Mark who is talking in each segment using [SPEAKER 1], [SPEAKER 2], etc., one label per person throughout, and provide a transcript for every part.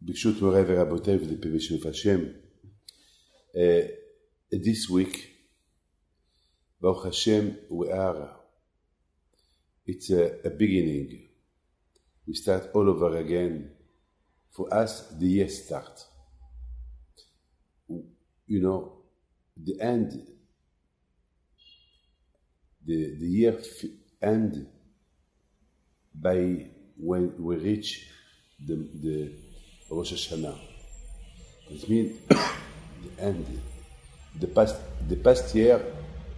[SPEAKER 1] ברשות מוריי ורבותיי ובדפי ושלוף השם, this week, Baruch Hashem, it's a beginning. We start all over again. For us, the year starts. You know, the end, the year end by when we reach the Rosh Hashanah. It means the end. The past year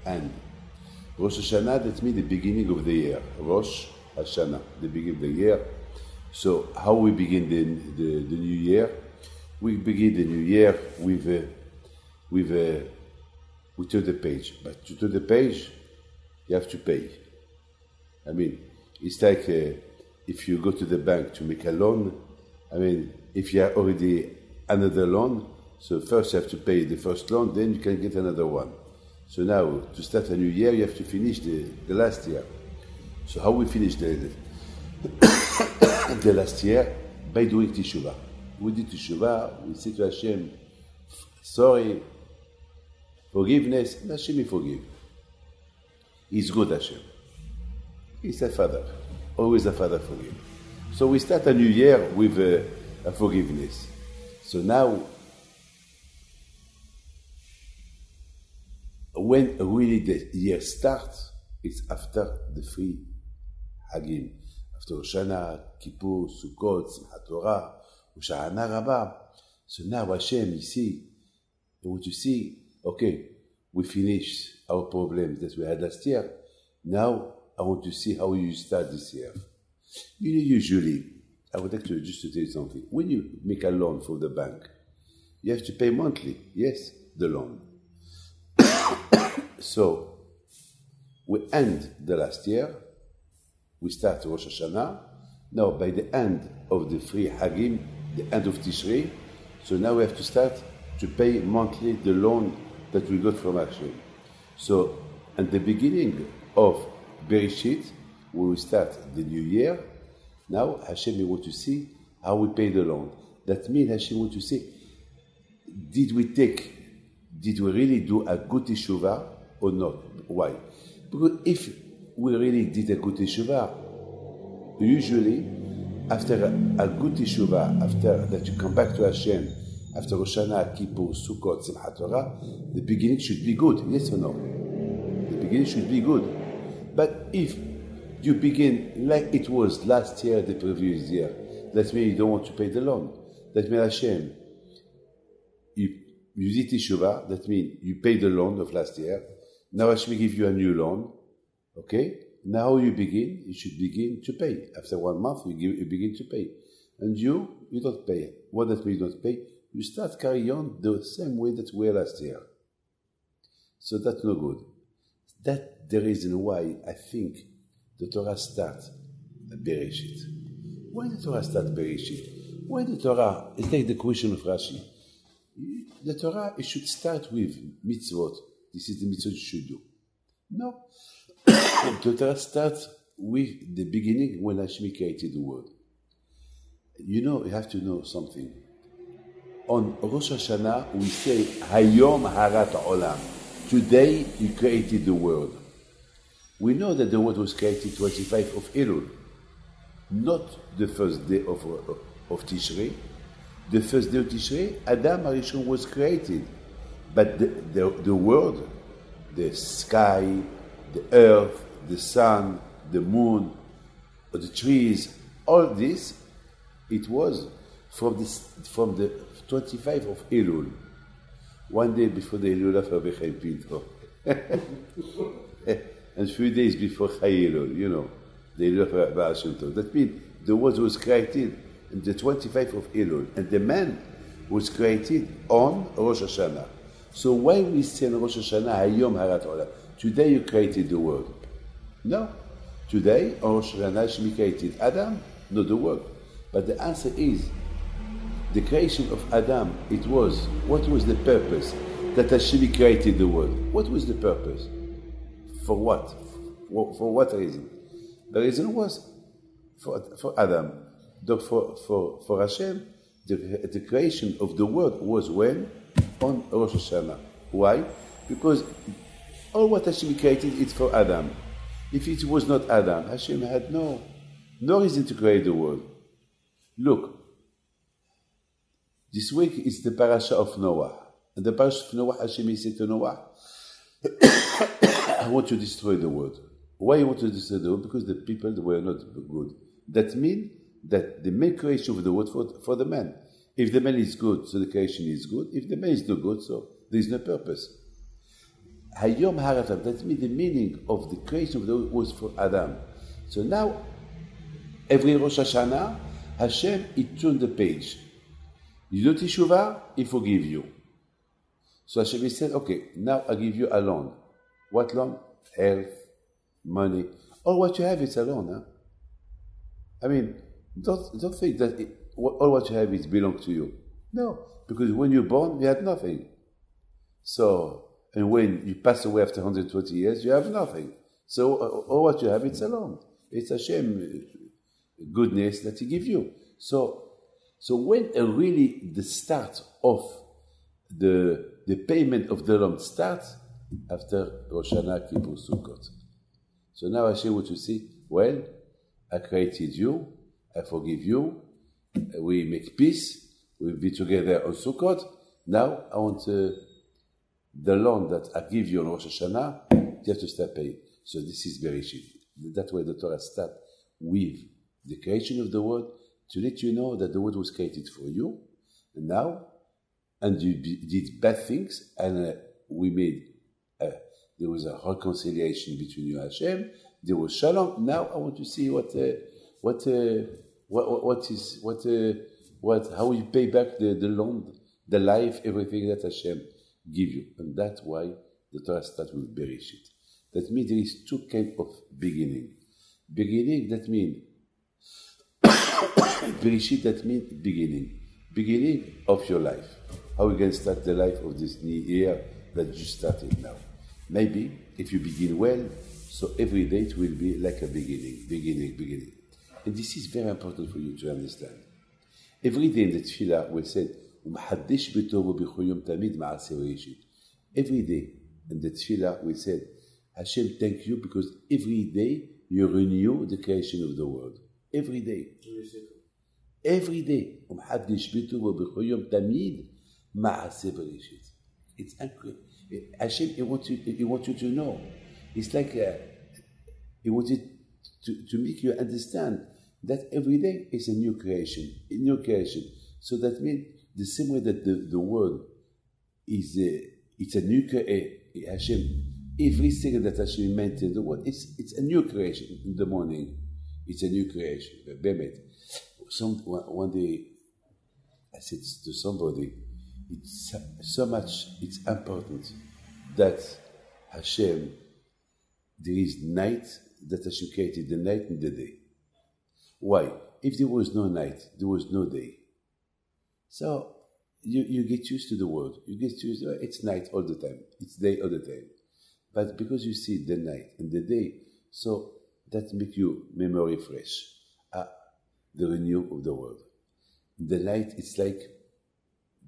[SPEAKER 1] end. Rosh Hashanah, that means the beginning of the year. Rosh Hashanah, the beginning of the year. So how we begin the new year? We begin the new year with we turn the page. But to turn the page, you have to pay. I mean, it's like if you go to the bank to make a loan. I mean, if you have already another loan, so first you have to pay the first loan, then you can get another one. So now, to start a new year, you have to finish the last year. So how we finish the last year? By doing Teshuvah. We did Teshuvah, we say to Hashem, sorry, forgiveness, and Hashem will forgive. He's good, Hashem. He's a father, always a father forgive. So we start a new year with a forgiveness. So now, when really the year starts, it's after the three Hagim. After Rosh Hashanah, Kippur, Sukkot, Simchat Torah, Hoshana Rabbah. So now Hashem, you see, what you see, okay, we finished our problems that we had last year. Now I want to see how you start this year. You know, usually, I would like to just to tell you something. When you make a loan from the bank, you have to pay monthly. Yes, the loan. So, we end the last year. We start Rosh Hashanah. Now, by the end of the three Hagim, the end of Tishrei, so now we have to start to pay monthly the loan that we got from Hashem. So, at the beginning of Bereshit, when we start the new year, now Hashem will want to see how we pay the loan. That means Hashem want to see, did we really do a good teshuvah or not? Why? Because if we really did a good teshuvah, usually after a good teshuvah, after that you come back to Hashem, after Rosh Hashanah, Kippur, Sukkot, Simchat Torah, the beginning should be good, yes or no? The beginning should be good. But if you begin like it was last year, the previous year, that means you don't want to pay the loan. That means Hashem, you did teshuvah, that means you pay the loan of last year. Now Hashem give you a new loan, okay? Now you should begin to pay. After 1 month, you begin to pay. And you don't pay. What does mean you don't pay? You start carrying on the same way that we were last year. So that's no good. That's the reason why I think the Torah starts Bereshit. Why the Torah starts Bereshit? Why the Torah, it's like the question of Rashi. The Torah, it should start with mitzvot. This is the mitzvot you should do. No. The Torah starts with the beginning when Hashem created the world. You know, you have to know something. On Rosh Hashanah, we say, Hayom Harat Olam. Today, you created the world. We know that the world was created 25 of Elul, not the first day of Tishrei. The first day of Tishrei, Adam Harishon was created. But the world, the sky, the earth, the sun, the moon, the trees, all this, it was from the 25 of Elul. One day before the Elul of Rabbi Chaim Pinto. And a few days before Chai Elul, you know, the Elul of Rabbi Hashem Tov. That means the world was created on the 25 of Elul, and the man was created on Rosh Hashanah. So why we say on Rosh Hashanah, Hayom Harat Olam? Today you created the world. No. Today, on Rosh Hashanah, Hashem created Adam, not the world. But the answer is, the creation of Adam, what was the purpose that Hashem created the world? What was the purpose? For what? For what reason? The reason was for Adam. For Hashem, the creation of the world was when? On Rosh Hashanah. Why? Because all what Hashem created is for Adam. If it was not Adam, Hashem had no reason to create the world. Look, this week is the parasha of Noah. And the parasha of Noah, Hashem said to Noah, I want to destroy the world. Why you want to destroy the world? Because the people were not good. That means that the main creation of the world for the man. If the man is good, so the creation is good. If the man is not good, so there is no purpose. Hayom Haratam, that means the meaning of the creation of the world was for Adam. So now, every Rosh Hashanah, Hashem, he turned the page. You do Teshuvah, he forgive you. So Hashem said, okay, now I give you a loan. What loan? Health, money. All what you have is a loan. Huh? I mean, don't think that all what you have is belong to you. No, because when you're born, you had nothing. So, and when you pass away after 120 years, you have nothing. So all what you have, it's a loan. It's Hashem goodness that He give you. So when really the start of the payment of the loan starts after Rosh Hashanah, Kippur, Sukkot. So now Hashem want to say, well, I created you, I forgive you, we make peace, we'll be together on Sukkot. Now I want the loan that I give you on Rosh Hashanah, you have to start paying. So this is Bereshit. That's why the Torah starts with the creation of the world to let you know that the world was created for you, and now, and you did bad things, and we made, there was a reconciliation between you and Hashem, there was Shalom. Now I want to see how you pay back the loan, the life, everything that Hashem give you. And that's why the Torah starts with Bereshit. That means there is two kinds of beginning. Beginning, that means Bereshit, that means beginning. Beginning of your life. How you can start the life of this new year that you started now. Maybe if you begin well, so every day it will be like a beginning. And this is very important for you to understand. Every day in the Tefillah we said, every day in the Tefillah we said, Hashem, thank you because every day you renew the creation of the world. Every day. Every day. It's incredible. Hashem, he wants you to know. It's like he wanted to make you understand that every day is a new creation. So that means the same way that the world is it's a new creation. Hashem, every second that Hashem maintains the world, it's a new creation. In the morning, it's a new creation. One day, I said to somebody, it's important that Hashem, there is night, that Hashem created the night and the day. Why? If there was no night, there was no day. So you get used to the world. You get used to it's night all the time. It's day all the time. But because you see the night and the day, so that makes you memory fresh. The renewal of the world. The night, it's like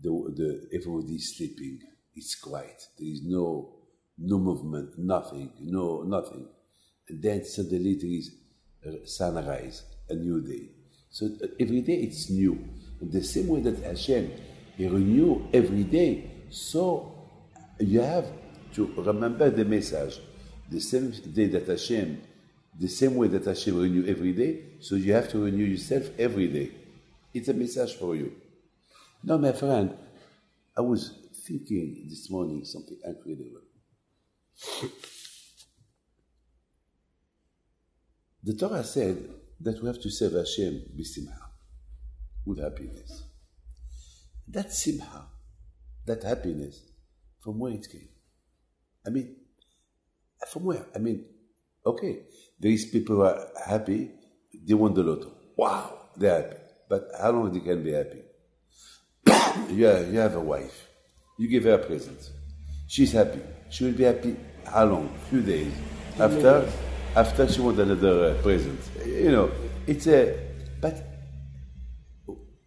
[SPEAKER 1] everybody is sleeping. It's quiet. There is no movement, nothing. And then suddenly there is sunrise, a new day. So every day it's new. In the same way that Hashem, He renew every day. So you have to remember the message. The same day that Hashem, the same way that Hashem renew every day, so you have to renew yourself every day. It's a message for you. Now, my friend, I was thinking this morning something incredible. The Torah said that we have to serve Hashem b'simcha, with happiness. That simcha, that happiness, from where it came? I mean, from where? I mean, okay, there is people who are happy, they won the lotto. Wow, they're happy. But how long they can be happy? You have a wife. You give her a present. She's happy. She will be happy how long? Few days. After she wants another present. It's a... But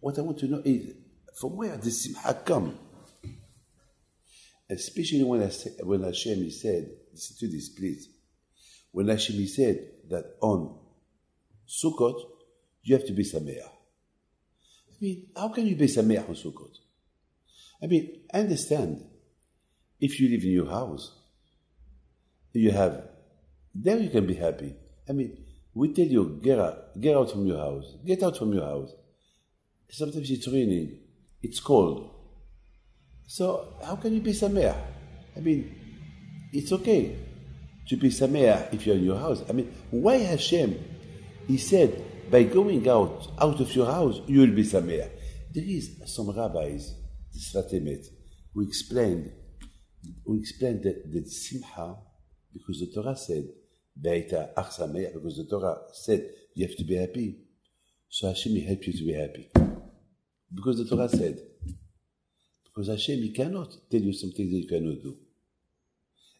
[SPEAKER 1] what I want to know is from where the simcha come. Especially when Hashem he said, listen to this please, when Hashem he said that on Sukkot you have to be sameach. I mean, how can you be sameach on Sukkot? I mean, I understand if you live in your house, there you can be happy. I mean, we tell you, get out from your house. Get out from your house. Sometimes it's raining, it's cold. So how can you be sameach? I mean, it's okay to be sameach if you're in your house. I mean, why Hashem, he said, by going out of your house, you will be sameach. There is some rabbis, the Sfat Emet, who explained that simcha, because the Torah said, Be'ita ach sameach, because the Torah said you have to be happy. So Hashem will help you to be happy. Because the Torah said. Because Hashem, he cannot tell you something that you cannot do.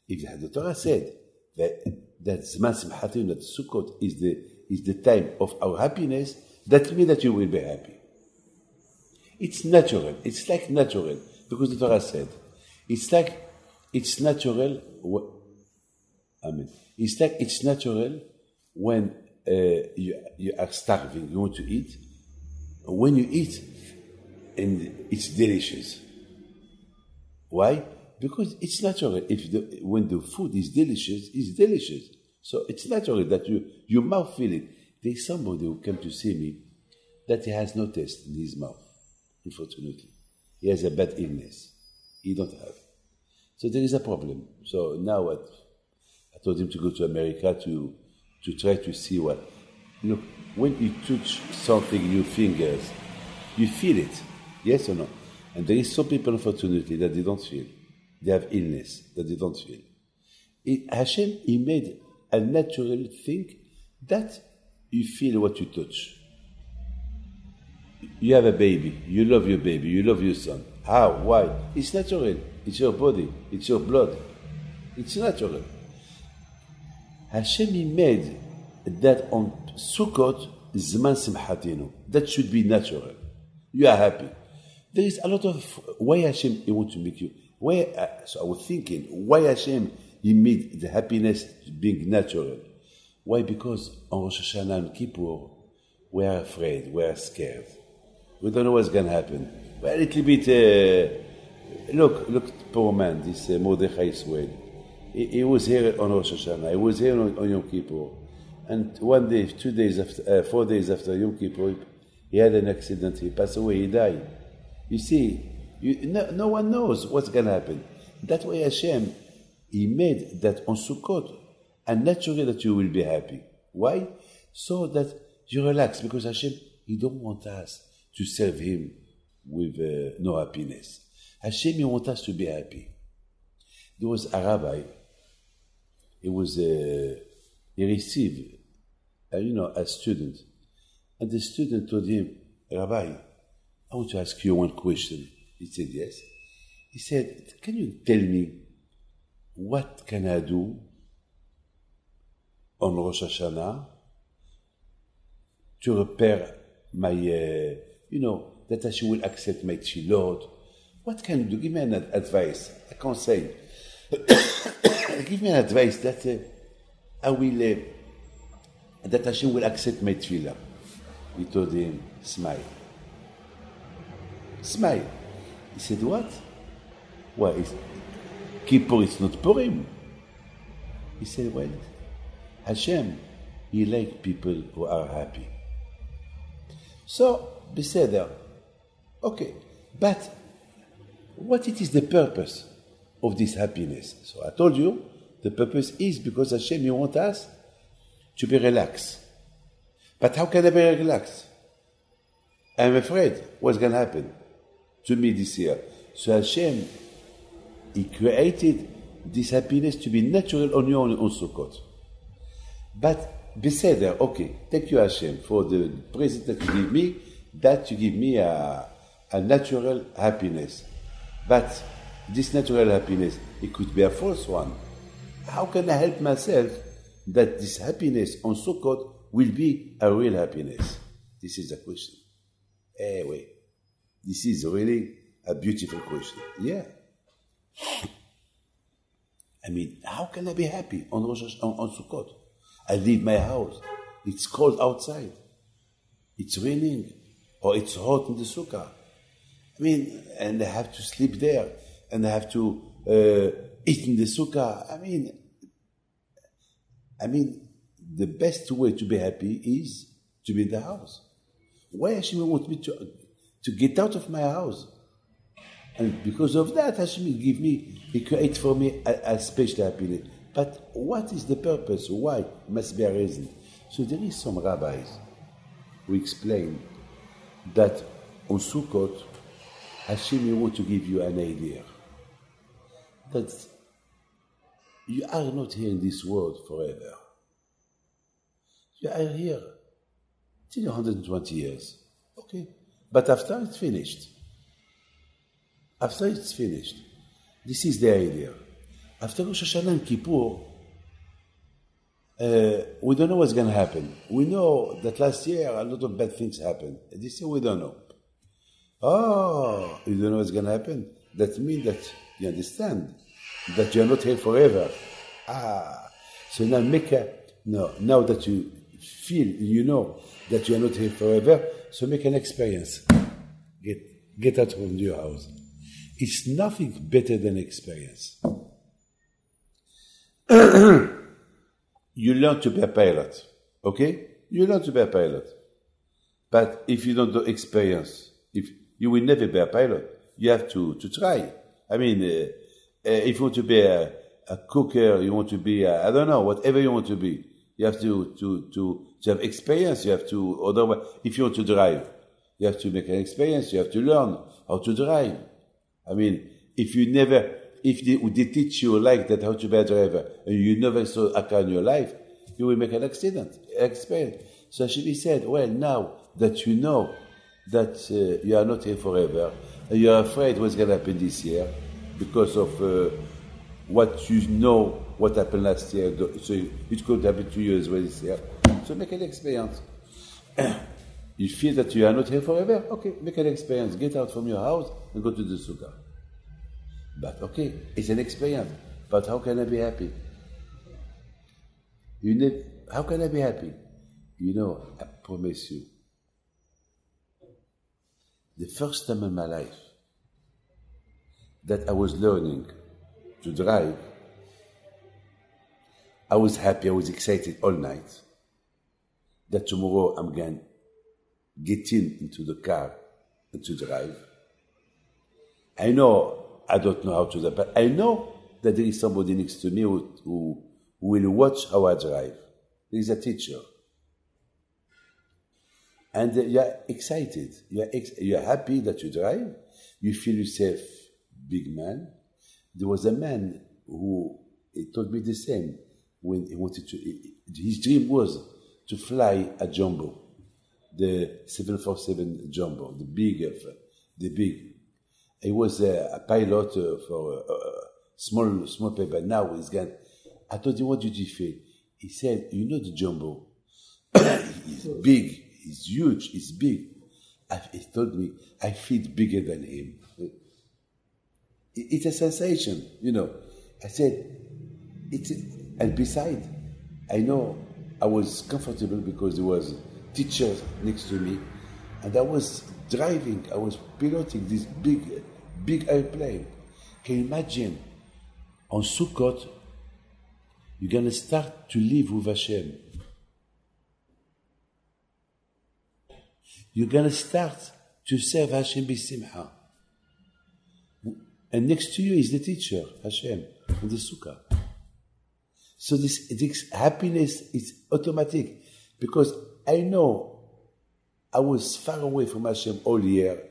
[SPEAKER 1] If the Torah said that Zman Simchatinu, that Sukkot is the time of our happiness, that means that you will be happy. It's natural. It's like natural. Because the Torah said. It's natural. It's natural when you are starving, you want to eat. When you eat, and it's delicious. Why? Because it's natural. When the food is delicious, it's delicious. So it's natural that your mouth feel it. There's somebody who came to see me that he has no taste in his mouth, unfortunately. He has a bad illness. He don't have. So there is a problem. So now I told him to go to America to try to see what. Look, when you touch something in your fingers, you feel it. Yes or no? And there is some people, unfortunately, that they don't feel. They have illness that they don't feel. Hashem, he made a natural thing that you feel what you touch. You have a baby. You love your baby. You love your son. How? Why? It's natural. It's your body. It's your blood. It's natural. Hashem, he made that on Sukkot, Zman Simchatinu. That should be natural. You are happy. There is a lot of why Hashem he wants to make you. So I was thinking, why Hashem he made the happiness being natural? Why? Because on Rosh Hashanah and Kippur, we are afraid, we are scared. We don't know what's going to happen. We're a little bit. Look, poor man, this Mordechai Swed. He was here on Rosh Hashanah. He was here on Yom Kippur, and 1 day, 2 days after, 4 days after Yom Kippur, he had an accident. He passed away. He died. You see, no one knows what's going to happen. That way Hashem, he made that on Sukkot, and naturally that you will be happy. Why? So that you relax, because Hashem, he don't want us to serve him with no happiness. Hashem, he wants us to be happy. There was a rabbi, he received, a student, and the student told him, Rabbi, I want to ask you one question. He said, yes. He said, can you tell me what can I do on Rosh Hashanah to repair my, that Hashem will accept my tefillot? What can you do? Give me an advice. I can't say. Give me an advice that I will, that Hashem will accept my tefillah. He told him, smile. Smile. He said, what? Why? Kippur is not Purim. He said, well, Hashem, he likes people who are happy. So, beseder, okay, but what it is the purpose of this happiness? So I told you, the purpose is because Hashem, he wants us to be relaxed. But how can I be relaxed? I'm afraid what's going to happen to me this year. So Hashem, he created this happiness to be natural on your own Sukkot. But beseder, okay, thank you Hashem for the present that you give me, that you give me a natural happiness. But this natural happiness, it could be a false one. How can I help myself that this happiness on Sukkot will be a real happiness? This is the question. Wait. This is really a beautiful question. Yeah. I mean, how can I be happy on Sukkot? I leave my house. It's cold outside. It's raining. Or it's hot in the sukkah. I mean, and I have to sleep there. And I have to eat in the sukkah. I mean, the best way to be happy is to be in the house. Why Hashem want me to get out of my house? And because of that, Hashem He create for me a special happiness. But what is the purpose? Why? Must be a reason. So there is some rabbis who explain that on Sukkot, Hashem want to give you an idea that you are not here in this world forever. You are here till 120 years. Okay. But after it's finished. This is the idea. After Rosh Hashanah and Kippur, we don't know what's going to happen. We know that last year a lot of bad things happened. This year we don't know. Oh, you don't know what's going to happen? That means that you understand that you are not here forever. So now now that you feel, you know that you are not here forever, so make an experience. Get out from your house. It's nothing better than experience. You learn to be a pilot, okay? You learn to be a pilot. But if you don't do experience, if you will never be a pilot, you have to try. I mean, if you want to be a cooker, you want to be, I don't know, whatever you want to be, you have to have experience. You have to, otherwise, if you want to drive, you have to make an experience. You have to learn how to drive. I mean, if they teach you like that how to be a driver, and you never saw a car in your life, you will make an experience. So she said, well, now that you know that you are not here forever, and you are afraid what's going to happen this year, because of what you know, what happened last year, so it could happen to you as well this year. So make an experience. You feel that you are not here forever? Okay, make an experience. Get out from your house and go to the sukkah. But okay, it's an experience. But how can I be happy? How can I be happy? You know, I promise you, the first time in my life that I was learning to drive, I was happy, I was excited all night that tomorrow I'm going to get into the car and to drive. I know I don't know how to drive, but I know that there is somebody next to me who will watch how I drive. There is a teacher. And you are excited. You are happy that you drive. You feel yourself big man. There was a man who told me the same when he wanted to. His dream was to fly a jumbo, the 747 jumbo, the big. He was a pilot for a small paper. Now he's gone. I told him, what did you feel? He said, you know the jumbo. He's big. He's huge, he's big. He told me, I feel bigger than him. It's a sensation, you know. I said, and besides, I know I was comfortable because there was teachers next to me, and I was driving, I was piloting this big airplane. Can you imagine, on Sukkot, you're going to start to live with Hashem. You're going to start to serve Hashem b'simcha. And next to you is the teacher, Hashem, in the sukkah. So this happiness is automatic. Because I know I was far away from Hashem all year.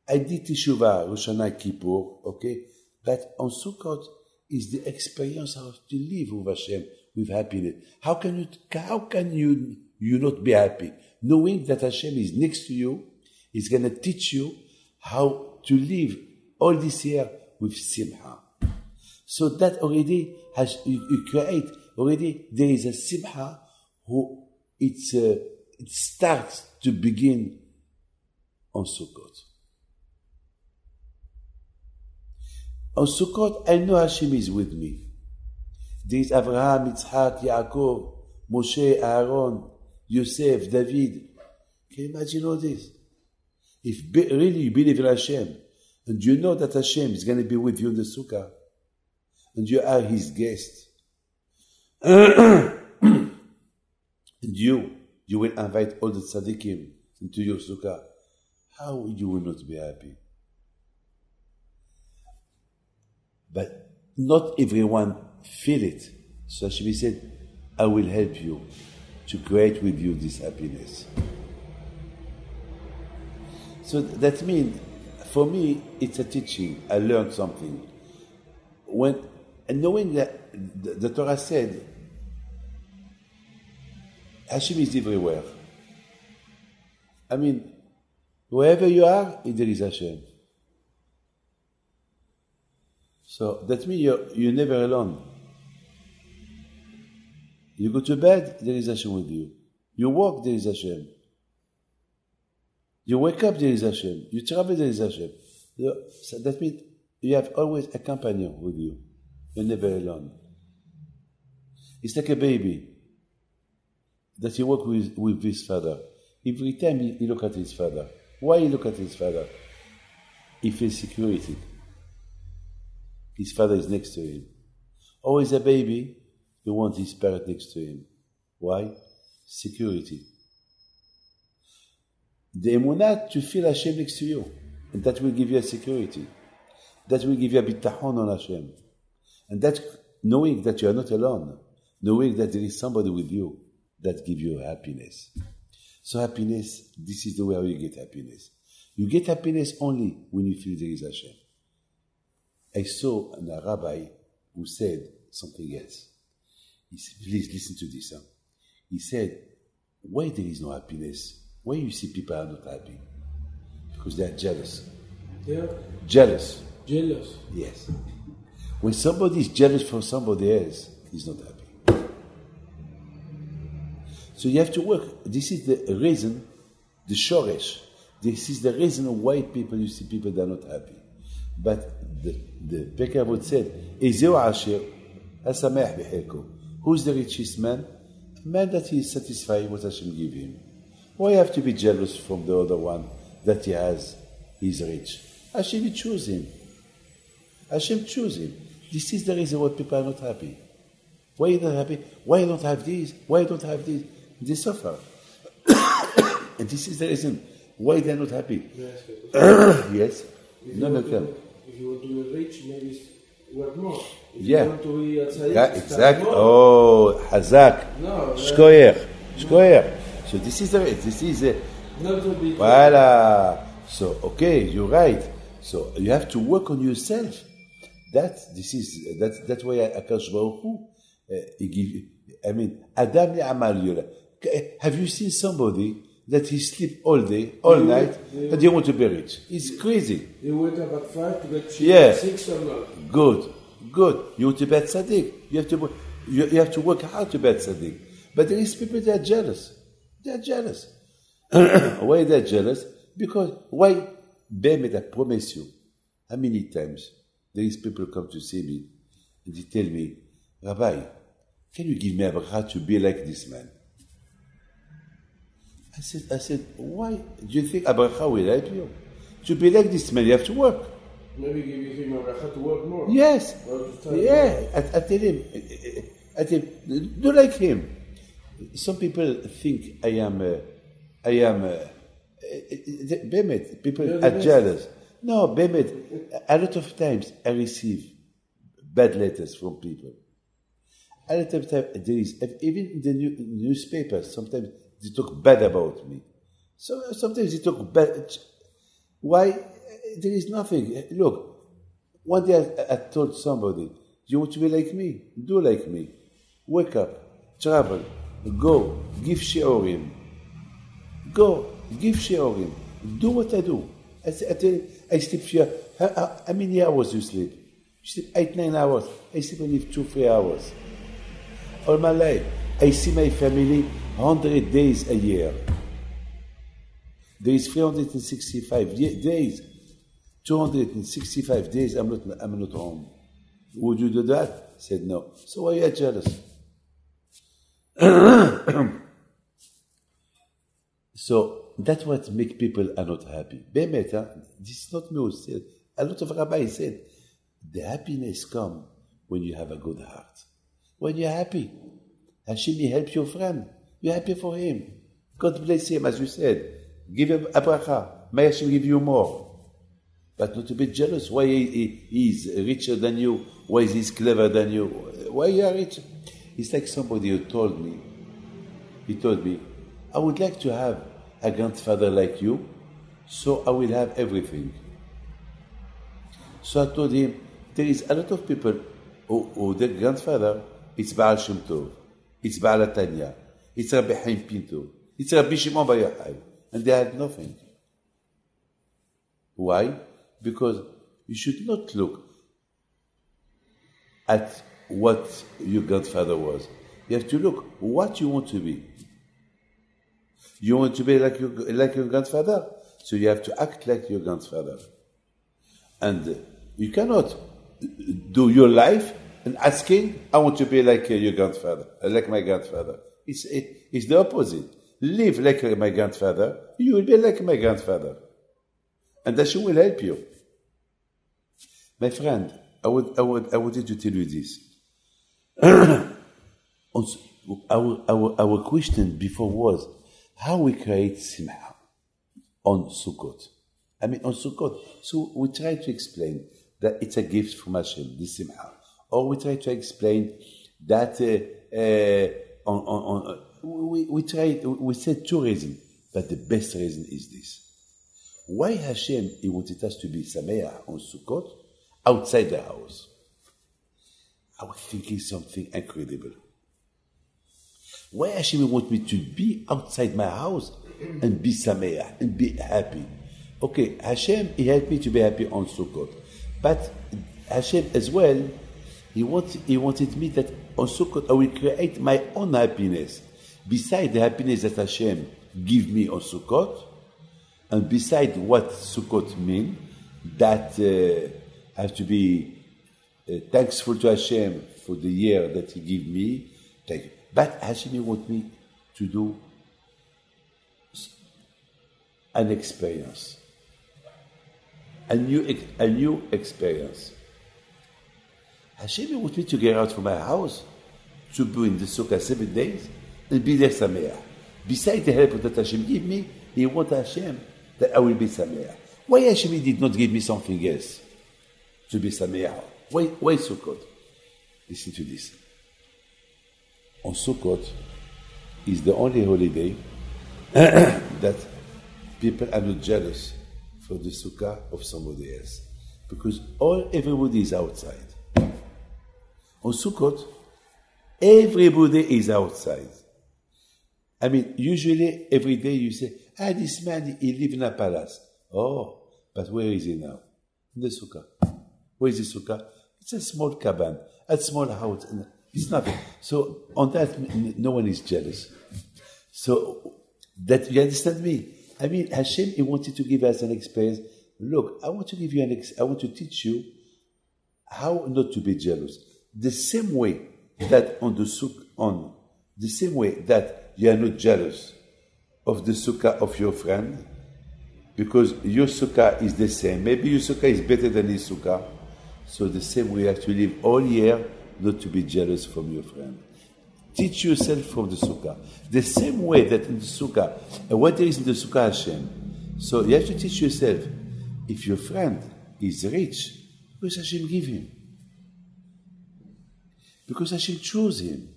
[SPEAKER 1] I did Teshuvah, Rosh Hashanah, Kippur, okay? But on Sukkot is the experience of to live with Hashem, with happiness. How can you not be happy? Knowing that Hashem is next to you, He's going to teach you how to live all this year with simcha. So that already you create, already there is a simcha who it starts to begin on Sukkot. On Sukkot, I know Hashem is with me. There is Abraham, Yitzhak, Yaakov, Moshe, Aaron, Yosef, David. Can you imagine all this? If really you believe in Hashem, and you know that Hashem is going to be with you in the Sukkah, and you are His guest, and you will invite all the tzaddikim into your Sukkah, how you will not be happy? But not everyone feel it. So Hashem said, I will help you to create with you this happiness. So that means, for me, it's a teaching. I learned something. And knowing that the Torah said, Hashem is everywhere. I mean, wherever you are, there is Hashem. So that means you're never alone. You go to bed, there is Hashem with you. You walk, there is Hashem. You wake up, there is Hashem. You travel, there is Hashem. So that means you have always a companion with you. You're never alone. It's like a baby that you work with his father. Every time he look at his father. Why he look at his father? He feels security. His father is next to him. Always a baby, you want his parent next to him. Why? Security. The emunah to feel Hashem next to you. And that will give you a security. That will give you a bitachon on Hashem. And that, knowing that you are not alone, knowing that there is somebody with you, that gives you happiness. So happiness, this is the way how you get happiness. You get happiness only when you feel there is Hashem. I saw a rabbi who said something else. He said, please listen to this. He said, why there is no happiness? Why you see people are not happy? Because they are jealous.
[SPEAKER 2] They are?
[SPEAKER 1] Jealous.
[SPEAKER 2] Jealous?
[SPEAKER 1] Yes. When somebody is jealous for somebody else, he's not happy. So you have to work. This is the reason, the shoresh. This is the reason why you see people that are not happy. But the Pirkei Avot said, Ezeu Asher, HaSameach B'Chilko. Who's the richest man? A man that he is satisfied with what Hashem give him. Why have to be jealous from the other one that he has? He's rich. Hashem choose him. Hashem choose him. This is the reason why people are not happy. Why are you not happy? Why you don't have this? Why you don't have this? They suffer. And this is the reason why they are not happy. Yes?
[SPEAKER 2] If you want to be rich, maybe work more. If
[SPEAKER 1] yeah.
[SPEAKER 2] You want to be a tzaddik,
[SPEAKER 1] yeah, exactly. Oh, Hazak.
[SPEAKER 2] No.
[SPEAKER 1] Shkoyer. So this is
[SPEAKER 2] not to be.
[SPEAKER 1] Voilà. So okay, you're right. So you have to work on yourself. That's why Akash Baruch Hu, he give. I mean, Adam li'amal yula. Have you seen somebody that he sleep all day, all night, and he want to be rich? He's crazy.
[SPEAKER 2] He wake up at 5 to get at 6 or not.
[SPEAKER 1] Good. You want to be a tzaddik. You have to work hard to be a tzaddik. But there is people that are jealous. They are jealous. Why they are jealous? Because why? Bemet, I promise you, how many times there is people come to see me and they tell me, Rabbi, can you give me a bracha to be like this man? I said, why? Do you think a bracha will help you? To be like this man, you have to work.
[SPEAKER 2] Maybe give him a bracha to work more.
[SPEAKER 1] Yes. Yeah. I tell him, do like him. Some people think I am. Bemet, people are jealous. No, Bemet, a lot of times I receive bad letters from people. A lot of times there is, even in the newspapers, sometimes they talk bad about me. So sometimes they talk bad. Why? There is nothing. Look, one day I told somebody, you want to be like me? Do like me. Wake up, travel, go, give shiurim. Go, give shiurim. Do what I do. I tell you, I sleep here. How many hours you sleep? You sleep 8-9 hours. I sleep only 2-3 hours. All my life. I see my family 100 days a year. There is 365 days. 265 days I'm not home. Would you do that? Said no. So why are you jealous? So that's what makes people are not happy. This is not me who said. A lot of rabbis said, the happiness comes when you have a good heart. When you're happy. Hashem will help your friend. You're happy for him. God bless him, as you said. Give him a bracha. May Hashem give you more. But not to be jealous. Why he's richer than you? Why is he clever than you? Why you are rich? It's like somebody who told me, I would like to have a grandfather like you, so I will have everything. So I told him, there is a lot of people who their grandfather, it's Baal Shem Tov, it's Baal Tanya, it's Rabbi Chaim Pinto, it's Rabbi Shimon Bar Yochai, and they had nothing. Why? Because you should not look at what your grandfather was. You have to look what you want to be. You want to be like your grandfather, so you have to act like your grandfather. And you cannot do your life and asking, I want to be like your grandfather, like my grandfather. It's the opposite. Live like my grandfather, you will be like my grandfather. And Hashem will help you. My friend, I wanted to tell you this. Our question before was how we create simcha on Sukkot. On Sukkot. So we try to explain that it's a gift from Hashem, the simcha. Or we try to explain that we said two reasons, but the best reason is this. Why Hashem he wanted us to be sameach on Sukkot outside the house? I was thinking something incredible. Why Hashem want me to be outside my house and be sameach and be happy? Okay, Hashem he helped me to be happy on Sukkot, but Hashem as well he wanted me that on Sukkot I will create my own happiness beside the happiness that Hashem give me on Sukkot. And beside what Sukkot mean, that I have to be thankful to Hashem for the year that He gave me. But Hashem wants me to do an experience, a new experience. Hashem wants me to get out from my house, to be in the Sukkah 7 days, and be there sameach. Beside the help that Hashem give me, He wants Hashem that I will be sameach. Why Hashem did not give me something else to be sameach? Why Sukkot? Listen to this. On Sukkot is the only holiday that people are not jealous for the sukkah of somebody else, because everybody is outside. On Sukkot, everybody is outside. Usually every day you say, this man, he lives in a palace. Oh, but where is he now? In the sukkah. Where is the sukkah? It's a small cabin, a small house. It's nothing. So on that, no one is jealous. So that you understand me? Hashem, he wanted to give us an experience. Look, I want to give you I want to teach you how not to be jealous. The same way that the same way that you are not jealous of the sukkah of your friend, because your sukkah is the same. Maybe your sukkah is better than his sukkah. So the same way you have to live all year not to be jealous from your friend. Teach yourself from the sukkah. The same way that in the sukkah, what there is in the sukkah Hashem. So you have to teach yourself, if your friend is rich, because Hashem give him. Because Hashem chose him.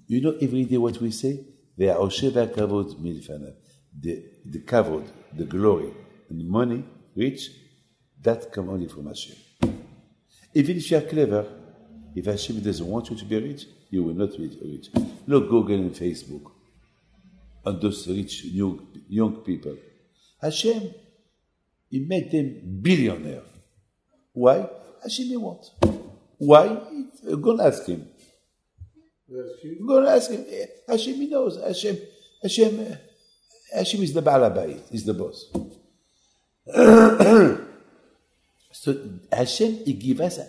[SPEAKER 1] You know, every day what we say? The kavod, the glory, and the money, rich, that come only from Hashem. Even if you are clever, if Hashem doesn't want you to be rich, you will not be rich. Look, Google and Facebook, and those rich young people. Hashem, He made them billionaire. Why? Hashem He wants. Why? Go and ask Him. Go and ask Him. Hashem He knows. Hashem is the Baal Habayit. He's the boss. Hashem, He gives us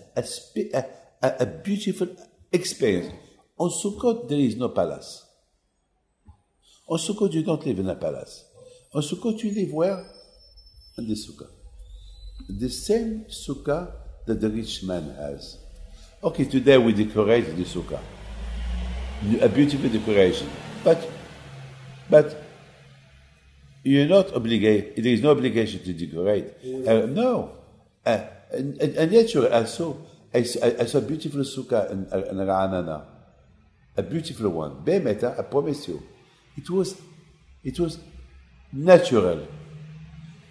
[SPEAKER 1] a beautiful experience. On Sukkot, there is no palace. On Sukkot, you don't live in a palace. On Sukkot, you live where? In the sukkah. The same sukkah that the rich man has. Okay, today we decorate the sukkah. A beautiful decoration. But you're not obligated, there is no obligation to decorate. No. And yet, I saw a beautiful sukkah in Ra'anana. A beautiful one. Be'emeta, I promise you. It was natural.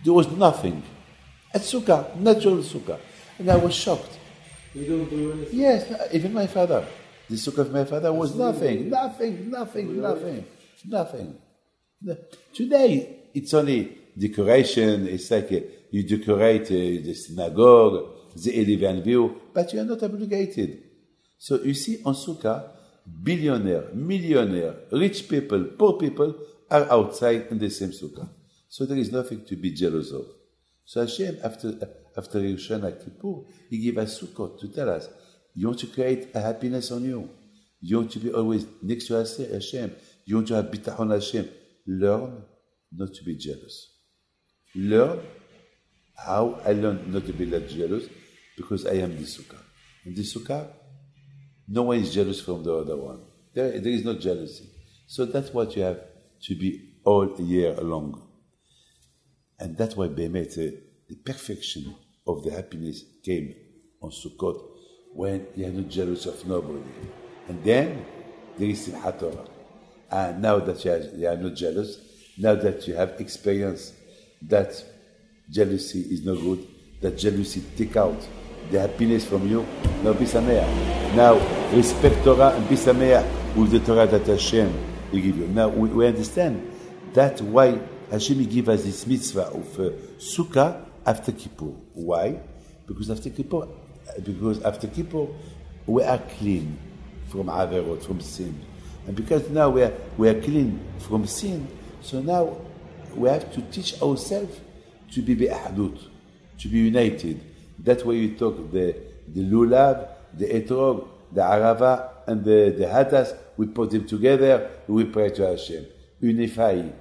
[SPEAKER 1] There was nothing. A sukkah, natural sukkah. And I was shocked.
[SPEAKER 2] You don't do anything?
[SPEAKER 1] Yes, even my father. The sukkah of my father was nothing. Today, it's only decoration. It's like you decorate the synagogue, the elephant view, but you are not obligated. So you see, on sukkah, billionaire, millionaire, rich people, poor people are outside in the same sukkah. So there is nothing to be jealous of. So Hashem, after Rosh Hashanah Kippur, He gave us Sukkot to tell us, you want to create a happiness on you. You want to be always next to Hashem. You want to have bitachon Hashem. Learn not to be jealous. Learn how I learned not to be that jealous, because I am the Sukkah. In the Sukkah, no one is jealous from the other one. There is no jealousy. So that's what you have to be all year long. And that's why Be'emet, the perfection of the happiness came on Sukkot, when you are not jealous of nobody. And then there is Simchat Torah. And now that you are not jealous, now that you have experienced that jealousy is no good, that jealousy take out the happiness from you, now be sameach. Now respect Torah and be sameach with the Torah that Hashem will give you. Now we understand that's why Hashem give us this mitzvah of Sukkah after Kippur. Why? Because after Kippur we are clean from averot, from sin. And because now we are clean from sin, so now we have to teach ourselves to be be'ahdut, to be united. That's why you talk the lulav, the etrog, the arava, and the hadas. We put them together. We pray to Hashem, unify,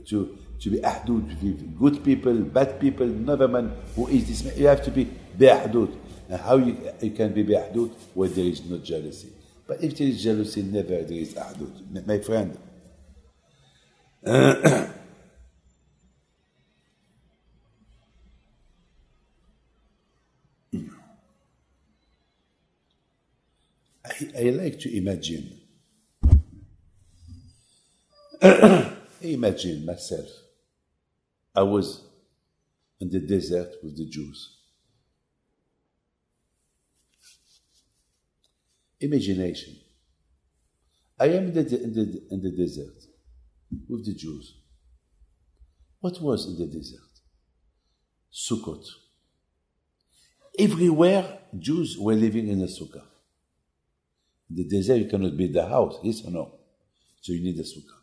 [SPEAKER 1] to be ahdut, to be good people, bad people, another man who is this man. You have to be be'ahdut. And how you can be be'ahdut where there is no jealousy. But if there is jealousy, never there is ahdut. My friend. I like to imagine. Imagine myself. I was in the desert with the Jews. Imagination. I am in the desert with the Jews. What was in the desert? Sukkot. Everywhere, Jews were living in a sukkah. In the desert, you cannot build a house, yes or no? So you need a sukkah.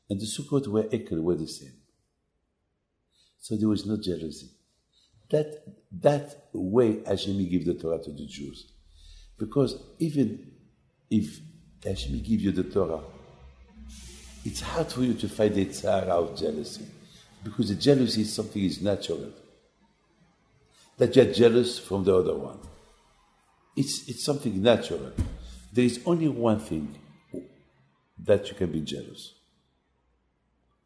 [SPEAKER 1] And the sukkot were the same. So there was no jealousy. That way Hashem gave the Torah to the Jews. Because even if Hashem give you the Torah, it's hard for you to find the tzara of jealousy. Because the jealousy is something is natural. That you're jealous from the other one. It's something natural. There is only one thing that you can be jealous.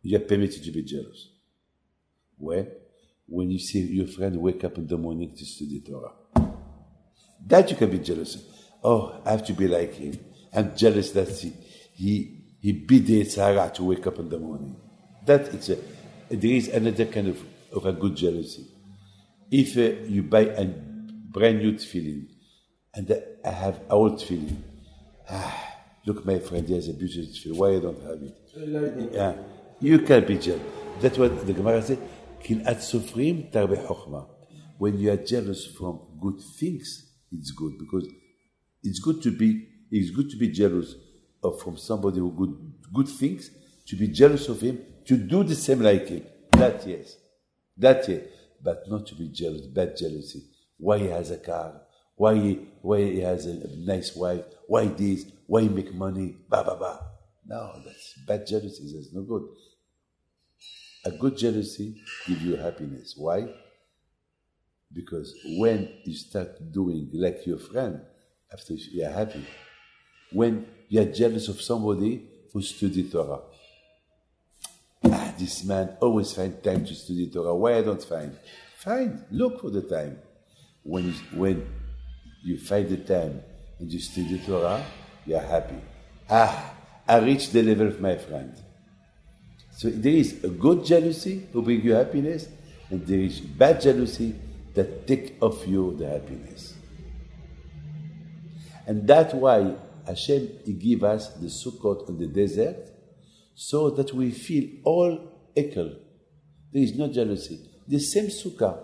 [SPEAKER 1] You are permitted to be jealous. When you see your friend wake up in the morning to study Torah. That you can be jealous. Oh, I have to be like him. I'm jealous that he beat the Tzara to wake up in the morning. There is another kind of a good jealousy. If you buy a brand new tefillin, and I have old tefillin, look, my friend, he has a beautiful tefillin. Why I don't have it? You can be jealous. That's what the Gemara says. Kil'at sofrim tarbe chokhmah. When you are jealous from good things, it's good, because it's good to be jealous from somebody who good things, to be jealous of him, to do the same like him. That yes. but not to be jealous, bad jealousy. Why he has a car? Why he has a nice wife? Why this? Why he make money? Bah, bah, bah. No, that's bad jealousy. That's no good. A good jealousy gives you happiness. Why? Because when you start doing like your friend, after you are happy. When you are jealous of somebody who studied Torah. This man always finds time to study Torah. Why I don't find? Find. Look for the time. When you find the time and you study Torah, you are happy. I reached the level of my friend. So there is a good jealousy who brings you happiness, and there is bad jealousy that take off you the happiness. And that's why Hashem, He give us the Sukkot in the desert, so that we feel all equal. There is no jealousy. The same Sukkah.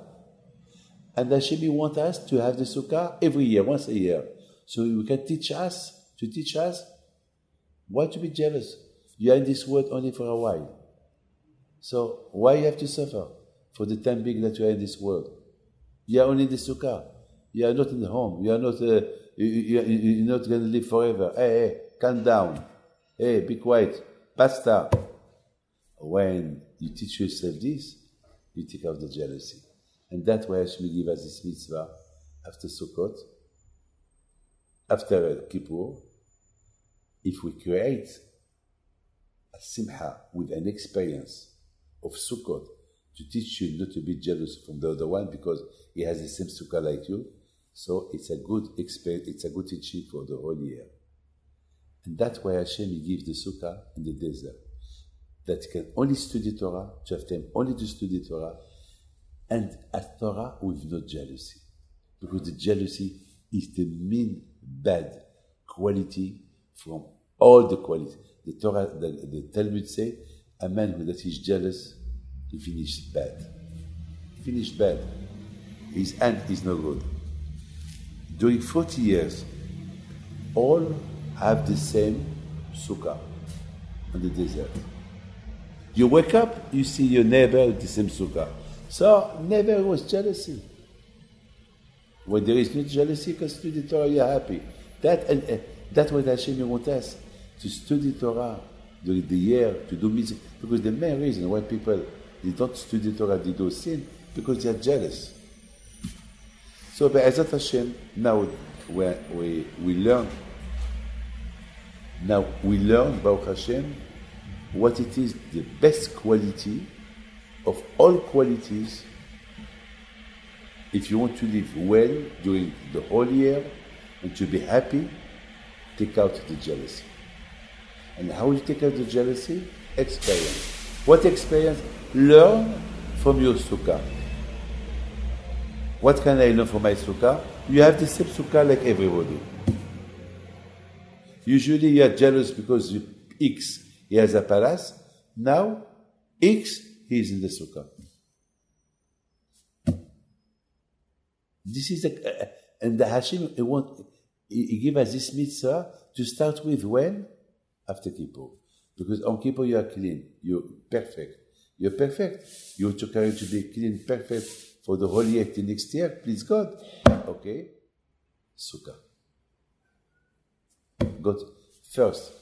[SPEAKER 1] And Hashem, He wants us to have the Sukkah every year, once a year. So He can teach us why to be jealous. You are in this world only for a while. So why you have to suffer for the time being that you are in this world? You are only in the Sukkah. You are not in the home. You are not. You're not going to live forever. Hey, calm down. Hey, be quiet. Basta. When you teach yourself this, you take out the jealousy. And that's why Hashem give us this mitzvah after Sukkot, after Kippur. If we create a simcha with an experience of Sukkot to teach you not to be jealous from the other one because he has the same Sukkah like you, so it's a good experience, it's a good teaching for the whole year. And that's why Hashem gives the Sukkah in the desert. That you can only study Torah, to have time only to study Torah, and a Torah with no jealousy. Because the jealousy is the main bad quality from all the qualities. The Torah, the Talmud say, a man that is jealous, he finished bad. He finished bad. His end is no good. During 40 years, all have the same sukkah on the desert. You wake up, you see your neighbor with the same sukkah. So never was jealousy. When there is no jealousy, you can study Torah, you're happy. That's what Hashem wants us, to study Torah during the year, to do mitzvah. Because the main reason why people they don't study Torah, they do sin, because they are jealous. So Be'ezat Hashem, now we learn, Baruch Hashem, what it is the best quality of all qualities. If you want to live well during the whole year and to be happy, take out the jealousy. And how you take out the jealousy? Experience. What experience? Learn from your sukkah. What can I learn from my sukkah? You have the same sukkah like everybody. Usually you are jealous because X, he has a palace. Now, X, he is in the sukkah. This is and the Hashem, he give us this mitzvah to start with when? After Kippur. Because on Kippur you are clean, you're perfect. You're perfect. You want your career to be clean, perfect for the whole year till next year, please God. Okay? Sukkah. God, first,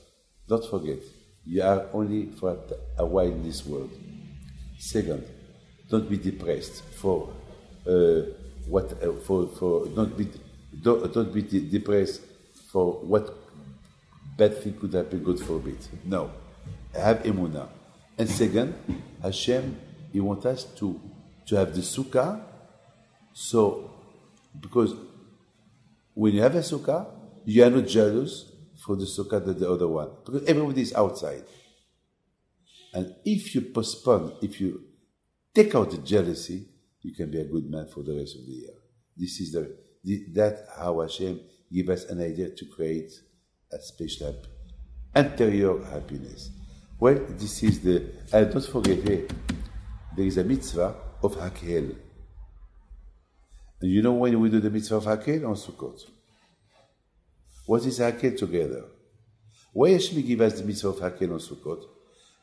[SPEAKER 1] don't forget, you are only for a while in this world. Second, don't be depressed don't be depressed for what bad thing could happen, God forbid. No. Have emunah. And second, Hashem, He wants us to have the sukkah. So, because when you have a sukkah, you are not jealous for the sukkah than the other one. Because everybody is outside. And if you postpone, if you take out the jealousy, you can be a good man for the rest of the year. This is that's how Hashem give us an idea to create a special interior happiness. Well, this is don't forget, there is a mitzvah of Hakel. And you know when we do the mitzvah of Hakel? On Sukkot. What is Hakel together? Why Hashem give us the mitzvah of Hakel on Sukkot?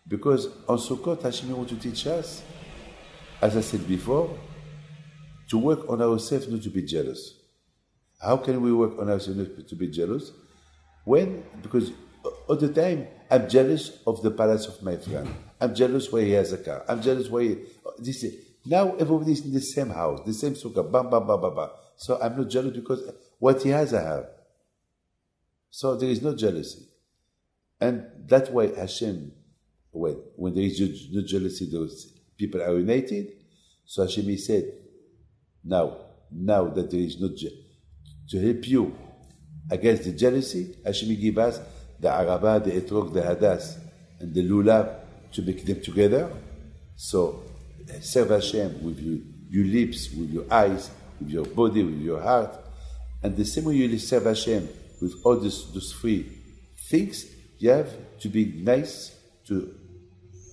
[SPEAKER 1] Because on Sukkot, Hashem wants to teach us, as I said before, to work on ourselves not to be jealous. How can we work on ourselves not to be jealous? Because all the time I'm jealous of the palace of my friend. I'm jealous where he has a car. I'm jealous where now everybody's in the same house, the same sukkah, bam, bam, bam, bam, bam. So I'm not jealous because what he has, I have. So there is no jealousy. And that's why Hashem, when there is no jealousy, those people are united. So Hashem, he said, now that there is no to help you against the jealousy, Hashem give us the Araba, the Etrog, the Hadas, and the Lulav to make them together. So serve Hashem with your lips, with your eyes, with your body, with your heart. And the same way you serve Hashem with all those three things, you have to be nice to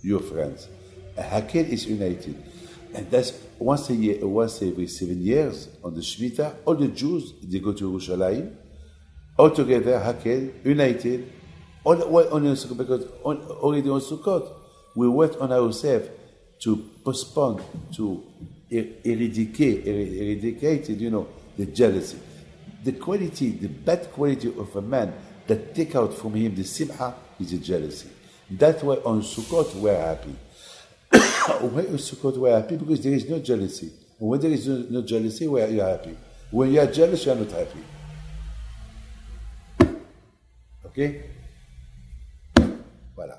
[SPEAKER 1] your friends. A Hakel is united. And that's once every 7 years on the Shemitah, all the Jews, they go to Yerushalayim, all together, Hakel, united, all on Sukkot, because already on Sukkot, we work on ourselves to postpone, to eradicate, the jealousy. The bad quality of a man that take out from him the simcha is the jealousy. That's why on Sukkot we're happy. Why on Sukkot we're happy? Because there is no jealousy. And when there is no jealousy, you're happy. When you are jealous, you are not happy. Okay? Voilà.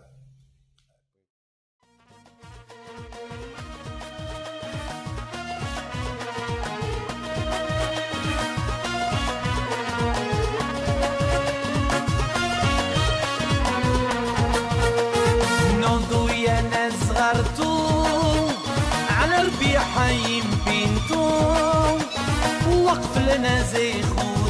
[SPEAKER 3] على ربيع حيم بنتو وقف لنا زي خو